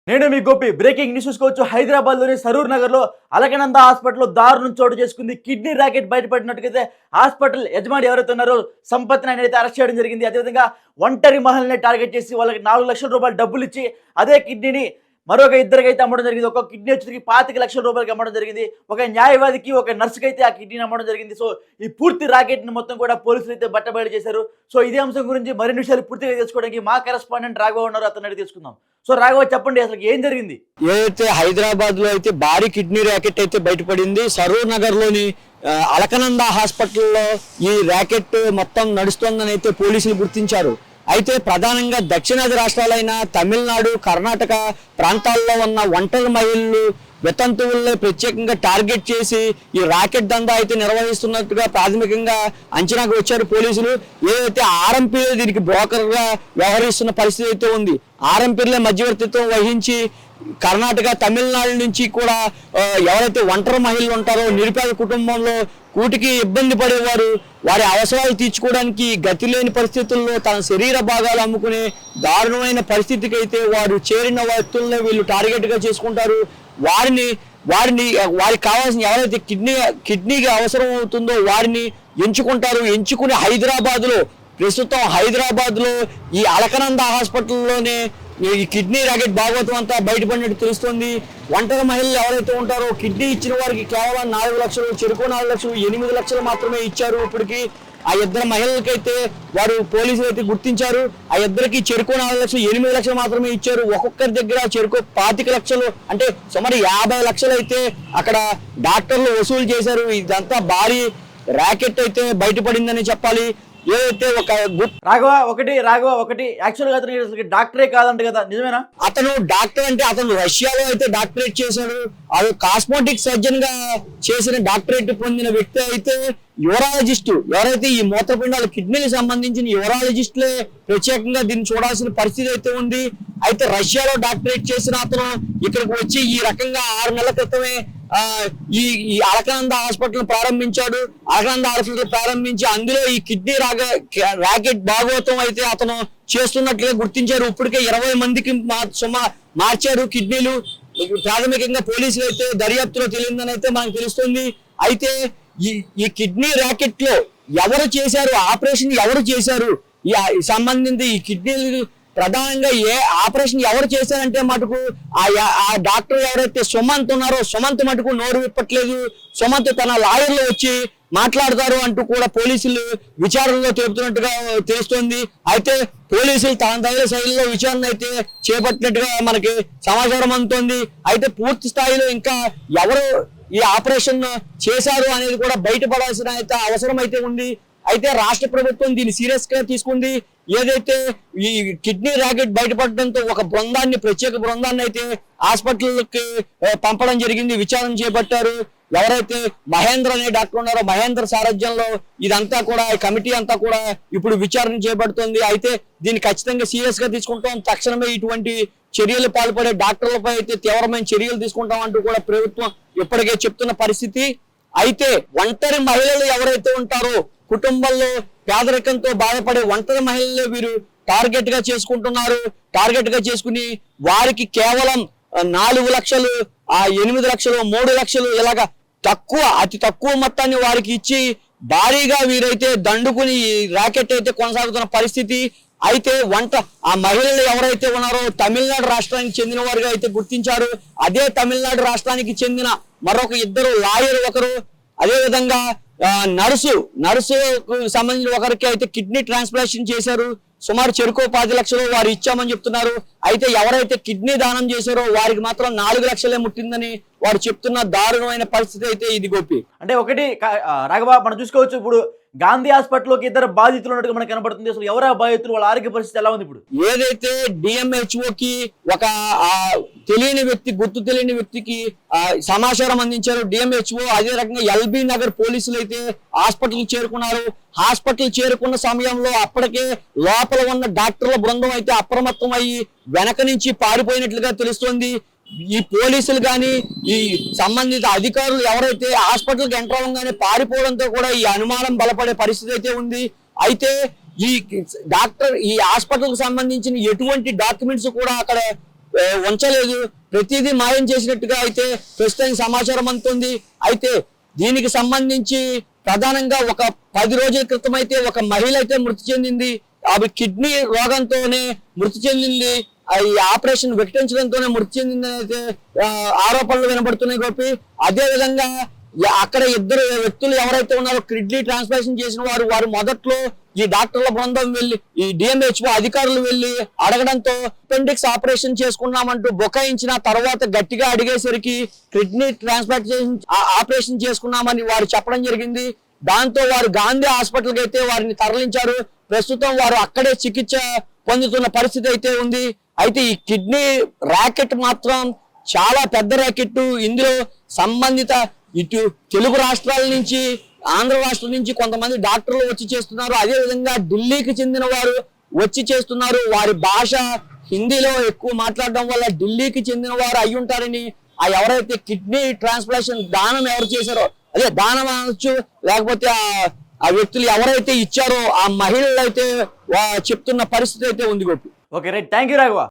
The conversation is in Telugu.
నేను మీ గోపి బ్రేకింగ్ న్యూస్ చూసుకోవచ్చు. హైదరాబాద్లోని సరూర్ నగర్లో అలకనంద హాస్పిటల్లో దారుణం చోటు చేసుకుంది. కిడ్నీ ర్యాకెట్ బయటపడినట్టుగైతే హాస్పిటల్ యజమాని ఎవరైతే ఉన్నారో సంపత్ని ఆయన అయితే అరెస్ట్ చేయడం జరిగింది. అదేవిధంగా ఒంటరి మహిళని టార్గెట్ చేసి వాళ్ళకి 4 లక్షల రూపాయలు డబ్బులు ఇచ్చి అదే కిడ్నీని మరొక ఇద్దరికి అయితే అమ్మడం జరిగింది. ఒక కిడ్నీ వచ్చేసరికి 25 లక్షల రూపాయలకి అమ్మడం జరిగింది. ఒక న్యాయవాదికి ఒక నర్సుకి అయితే ఆ కిడ్నీని అమ్మడం జరిగింది. సో ఈ పూర్తి రాకెట్ని మొత్తం కూడా పోలీసులు అయితే బట్టబయలు చేశారు. సో ఇదే అంశం గురించి మరిన్ని విషయాలు పూర్తిగా తెలుసుకోవడానికి మా కరెస్పాండెంట్ రాఘవ ఉన్నారు, అతను అడిగి తీసుకుందాం. సో రాఘవ, చెప్పండి అసలు ఏం జరిగింది? ఏదైతే హైదరాబాద్ లో అయితే భారీ కిడ్నీ ర్యాకెట్ అయితే బయటపడింది. సరూర్ నగర్ లోని అలకనంద హాస్పిటల్లో ఈ ర్యాకెట్ మొత్తం నడుస్తోందని అయితే పోలీసులు గుర్తించారు. అయితే ప్రధానంగా దక్షిణాది రాష్ట్రాలైన తమిళనాడు, కర్ణాటక ప్రాంతాల్లో ఉన్న ఒంటరి మహిళలు, వితంతువుల్లో ప్రత్యేకంగా టార్గెట్ చేసి ఈ రాకెట్ దందా అయితే నిర్వహిస్తున్నట్టుగా ప్రాథమికంగా అంచనాకు వచ్చారు పోలీసులు. ఏదైతే ఆర్ఎంపీ దీనికి బ్రోకర్గా వ్యవహరిస్తున్న పరిస్థితి అయితే ఉంది. ఆర్ఎంపీలే మధ్యవర్తిత్వం వహించి కర్ణాటక, తమిళనాడు నుంచి కూడా ఎవరైతే ఒంటరి మహిళలు ఉంటారో, నిరుపేద కుటుంబంలో కూటికి ఇబ్బంది పడేవారు, వారి అవసరాలు తీర్చుకోవడానికి గతి లేని పరిస్థితుల్లో తన శరీర భాగాలు అమ్ముకునే దారుణమైన పరిస్థితికి అయితే వారు చేరిన వ్యక్తులనే వీళ్ళు టార్గెట్గా చేసుకుంటారు. వారికి కావాల్సిన ఎవరైతే కిడ్నీకి అవసరం అవుతుందో వారిని ఎంచుకుంటారు. ఎంచుకుని ప్రస్తుతం హైదరాబాద్లో ఈ అలకనంద హాస్పిటల్లోనే ఈ కిడ్నీ ర్యాకెట్ భాగవతం అంతా బయటపడినట్టు తెలుస్తుంది. ఒంటరి మహిళలు ఎవరైతే ఉంటారో కిడ్నీ ఇచ్చిన వారికి కేవలం 4 లక్షలు, చెరుకు 4 లక్షలు, 8 లక్షలు మాత్రమే ఇచ్చారు. ఇప్పటికి ఆ ఇద్దరు మహిళలకైతే వారు పోలీసులు అయితే గుర్తించారు. ఆ ఇద్దరికి చెరుకు 4 లక్షలు, 8 లక్షలు మాత్రమే ఇచ్చారు. ఒక్కొక్కరి దగ్గర చెరుకు 25 లక్షలు, అంటే సుమారు 50 లక్షలు అయితే అక్కడ డాక్టర్లు వసూలు చేశారు. ఇదంతా భారీ ర్యాకెట్ అయితే బయటపడిందని చెప్పాలి. ఏదైతే ఒక రాఘవ ఒకటి యాక్చువల్గా అతను డాక్టరే కాదంట కదా, నిజమేనా? అతను డాక్టర్ అంటే అతను రష్యాలో అయితే డాక్టరేట్ చేశాడు. అది కాస్మోటిక్ సర్జన్ గా చేసిన డాక్టరేట్ పొందిన వ్యక్తి అయితే యూరాలజిస్ట్, ఎవరైతే ఈ మూత్రపిండాలు కిడ్నీకి సంబంధించిన యూరాలజిస్టులే ప్రత్యేకంగా దీన్ని చూడాల్సిన పరిస్థితి అయితే ఉంది. అయితే రష్యాలో డాక్టరేట్ చేసిన అతను ఇక్కడికి వచ్చి ఈ రకంగా 6 నెలల క్రితమే ఈ అలకనంద హాస్పిటల్ ప్రారంభించాడు. అలకనంద హాస్పిటల్ ప్రారంభించి అందులో ఈ కిడ్నీ ర్యాకెట్ భాగవతం అయితే అతను చేస్తున్నట్లుగా గుర్తించారు. ఇప్పటికే 20 మందికి మార్చారు కిడ్నీలు. ప్రాథమికంగా పోలీసులు అయితే దర్యాప్తులో తెలియదని అయితే మనకు తెలుస్తుంది. అయితే ఈ కిడ్నీ ర్యాకెట్ లో ఎవరు చేశారు, ఆపరేషన్ ఎవరు చేశారు, ఈ సంబంధించి ఈ కిడ్నీలు ప్రధానంగా ఏ ఆపరేషన్ ఎవరు చేశారంటే మటుకు ఆ డాక్టర్ ఎవరైతే సుమంత్ ఉన్నారో సుమంత్ మటుకు నోరు విప్పట్లేదు. సుమంత్ తన లాయర్లు వచ్చి మాట్లాడతారు అంటూ కూడా పోలీసులు విచారణలో తెలుపుతున్నట్టుగా తెలుస్తోంది. అయితే పోలీసులు తన దగ్గర శైలిలో విచారణ అయితే చేపట్టినట్టుగా మనకి సమాచారం అందుతోంది. అయితే పూర్తి స్థాయిలో ఇంకా ఎవరు ఈ ఆపరేషన్ చేశారు అనేది కూడా బయటపడాల్సిన అయితే అవసరం అయితే ఉంది. అయితే రాష్ట్ర ప్రభుత్వం దీన్ని సీరియస్ గా తీసుకుంది. ఏదైతే ఈ కిడ్నీ ర్యాకెట్ బయటపడడంతో ఒక ప్రత్యేక బృందాన్ని అయితే హాస్పిటల్కి పంపడం జరిగింది. విచారణ చేపట్టారు. ఎవరైతే మహేంద్ర అనే డాక్టర్ ఉన్నారో మహేంద్ర సారథ్యంలో ఇదంతా కూడా ఈ కమిటీ అంతా కూడా ఇప్పుడు విచారణ చేపడుతుంది. అయితే దీన్ని ఖచ్చితంగా సీరియస్ గా తీసుకుంటాం. తక్షణమే ఇటువంటి చర్యలు పాల్పడే డాక్టర్లపై అయితే తీవ్రమైన చర్యలు తీసుకుంటాం అంటూ కూడా ప్రభుత్వం ఇప్పటికే చెప్తున్న పరిస్థితి. అయితే ఒంటరి మహిళలు ఎవరైతే ఉంటారో, కుటుంబంలో పేదరికంతో బాధపడే ఒంటరి మహిళలు వీరు టార్గెట్ గా చేసుకుంటున్నారు. టార్గెట్ గా చేసుకుని వారికి కేవలం 4 లక్షలు, 8 లక్షలు, 3 లక్షలు ఇలాగా అతి తక్కువ మొత్తాన్ని వారికి ఇచ్చి భారీగా వీరైతే దండుకుని ఈ ర్యాకెట్ అయితే కొనసాగుతున్న పరిస్థితి. అయితే ఆ మహిళలు ఎవరైతే ఉన్నారో తమిళనాడు రాష్ట్రానికి చెందిన వారుగా అయితే గుర్తించారు. అదే తమిళనాడు రాష్ట్రానికి చెందిన మరొక 2 లాయర్, ఒకరు అదే విధంగా నర్సుకు సంబంధించిన ఒకరికి అయితే కిడ్నీ ట్రాన్స్ప్లాంటేషన్ చేశారు. సుమారు చెరుకు 10 లక్షలు వారు ఇచ్చామని చెప్తున్నారు. అయితే ఎవరైతే కిడ్నీ దానం చేశారో వారికి మాత్రం 4 లక్షలే ముట్టిందని వారు చెప్తున్న దారుణమైన పరిస్థితి అయితే ఇది గోపి. అంటే ఒకటి రాఘవ, మనం చూసుకోవచ్చు ఇప్పుడు గాంధీ హాస్పిటల్లోకి 2 బాధితులు ఉన్నట్టుగా మనకు కనబడుతుంది. అసలు ఎవరు ఆ బాధితులు, వాళ్ళ ఆరోగ్య పరిస్థితి ఎలా ఉంది ఇప్పుడు? ఏదైతే డిఎంహెచ్ఓకి ఒక గుర్తు తెలియని వ్యక్తికి సమాచారం అందించారు డిఎంహెచ్ఓ. అదే రకంగా ఎల్బీ నగర్ పోలీసులు అయితే హాస్పిటల్ చేరుకున్నారు. హాస్పిటల్ చేరుకున్న సమయంలో అప్పటికే లోపల ఉన్న డాక్టర్ల బృందం అయితే అప్రమత్తం అయ్యి వెనక నుంచి పారిపోయినట్లుగా తెలుస్తోంది. ఈ పోలీసులు కానీ ఈ సంబంధిత అధికారులు ఎవరైతే హాస్పిటల్కి ఎంటర్ అవ్వగానే పారిపోవడంతో కూడా ఈ అనుమానం బలపడే పరిస్థితి అయితే ఉంది. అయితే ఈ హాస్పిటల్ కి సంబంధించిన ఎటువంటి డాక్యుమెంట్స్ కూడా అక్కడ ఉంచలేదు, ప్రతిదీ మాయం చేసినట్టుగా అయితే ప్రస్తుతానికి సమాచారం అందుతుంది. అయితే దీనికి సంబంధించి ప్రధానంగా ఒక 10 రోజుల క్రితం అయితే ఒక మహిళ అయితే మృతి చెందింది. ఆమె కిడ్నీ రోగంతోనే మృతి చెందింది. ఈ ఆపరేషన్ వికటించడంతోనే మృతి చెందిందని అయితే ఆరోపణలు వినబడుతున్నాయి గోపి. అదే విధంగా అక్కడ 2 వ్యక్తులు ఎవరైతే ఉన్నారో కిడ్నీ ట్రాన్స్ప్లాంటేషన్ చేసిన వారు మొదట్లో ఈ డాక్టర్ల బృందం వెళ్ళి ఈ డిఎంహెచ్ఓ అధికారులు వెళ్ళి అడగడంతో అపెండిక్స్ ఆపరేషన్ చేసుకున్నామంటూ బుకాయించిన తర్వాత గట్టిగా అడిగేసరికి కిడ్నీ ట్రాన్స్ప్లాంటేషన్ ఆపరేషన్ చేసుకున్నామని వారు చెప్పడం జరిగింది. దాంతో వారు గాంధీ హాస్పిటల్కి అయితే వారిని తరలించారు. ప్రస్తుతం వారు అక్కడే చికిత్స పొందుతున్న పరిస్థితి అయితే ఉంది. అయితే ఈ కిడ్నీ ర్యాకెట్ మాత్రం చాలా పెద్ద ర్యాకెట్. ఇందులో సంబంధిత ఇటు తెలుగు రాష్ట్రాల నుంచి, ఆంధ్ర రాష్ట్రం నుంచి కొంతమంది డాక్టర్లు వచ్చి చేస్తున్నారు. అదే విధంగా ఢిల్లీకి చెందిన వారు వచ్చి చేస్తున్నారు. వారి భాష హిందీలో ఎక్కువ మాట్లాడడం వల్ల ఢిల్లీకి చెందిన వారు అయి ఉంటారని, ఆ ఎవరైతే కిడ్నీ ట్రాన్స్ప్లాంటేషన్ దానం ఎవరు చేశారో, అదే దానం అనొచ్చు, లేకపోతే ఆ వ్యక్తులు ఎవరైతే ఇచ్చారో ఆ మహిళలు అయితే చెప్తున్న పరిస్థితి అయితే ఉంది Gopi. Okay right, thank you Raghava.